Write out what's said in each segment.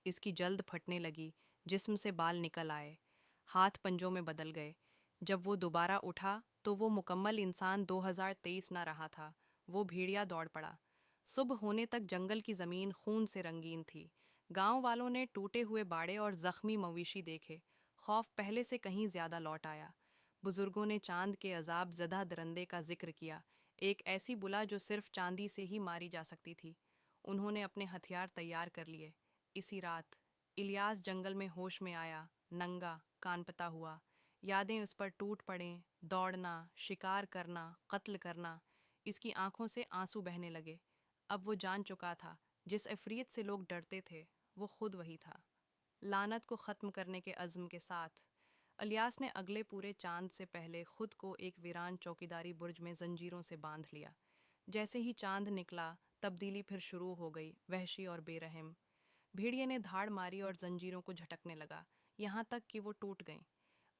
اس کی جلد پھٹنے لگی، جسم سے بال نکل آئے، ہاتھ پنجوں میں بدل گئے۔ جب وہ دوبارہ اٹھا تو وہ مکمل انسان 2023 نہ رہا تھا، وہ بھیڑیا دوڑ پڑا۔ صبح ہونے تک جنگل کی زمین خون سے رنگین تھی۔ گاؤں والوں نے ٹوٹے ہوئے باڑے اور زخمی مویشی دیکھے۔ خوف پہلے سے کہیں زیادہ لوٹ آیا۔ بزرگوں نے چاند کے عذاب زدہ درندے کا ذکر کیا، ایک ایسی بلا جو صرف چاندی سے ہی ماری جا سکتی تھی۔ انہوں نے اپنے ہتھیار تیار کر لیے۔ اسی رات الیاس جنگل میں ہوش میں آیا، ننگا، کان پتا ہوا۔ یادیں اس پر ٹوٹ پڑیں، دوڑنا، شکار کرنا، قتل کرنا۔ اس کی آنکھوں سے آنسو بہنے لگے۔ اب وہ جان چکا تھا، جس عفریت سے لوگ ڈرتے تھے وہ خود وہی تھا۔ لعنت کو ختم کرنے کے عزم کے ساتھ الیاس نے اگلے پورے چاند سے پہلے خود کو ایک ویران چوکیداری برج میں زنجیروں سے باندھ لیا۔ جیسے ہی چاند نکلا، تبدیلی پھر شروع ہو گئی، وحشی اور بے رحم۔ بھیڑیے نے دھاڑ ماری اور زنجیروں کو جھٹکنے لگا، یہاں تک کہ وہ ٹوٹ گئیں۔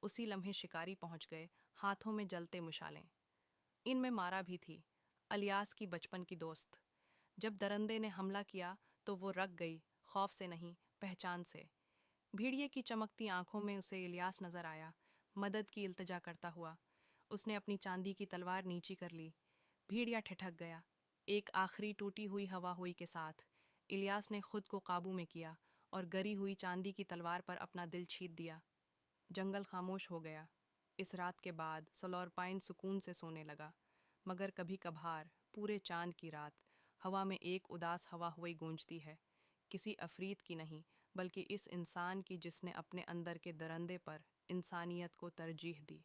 اسی لمحے شکاری پہنچ گئے، ہاتھوں میں جلتے مشالیں۔ ان میں مارا بھی تھی، الیاس کی بچپن کی دوست۔ جب درندے نے حملہ کیا تو وہ رک گئی، خوف سے نہیں، پہچان سے۔ بھیڑیے کی چمکتی آنکھوں میں اسے الیاس نظر آیا، مدد کی التجا کرتا ہوا۔ اس نے اپنی چاندی کی تلوار نیچی کر لی۔ بھیڑیا ٹھٹک گیا۔ ایک آخری ٹوٹی ہوئی ہوا ہوئی کے ساتھ الیاس نے خود کو قابو میں کیا اور گری ہوئی چاندی کی تلوار پر اپنا دل چھید دیا۔ جنگل خاموش ہو گیا۔ اس رات کے بعد سلور پائن سکون سے سونے لگا، مگر کبھی کبھار پورے چاند کی رات ہوا میں ایک اداس ہوا ہوئی گونجتی ہے، کسی عفریت کی نہیں، بلکہ اس انسان کی جس نے اپنے اندر کے درندے پر انسانیت کو ترجیح دی۔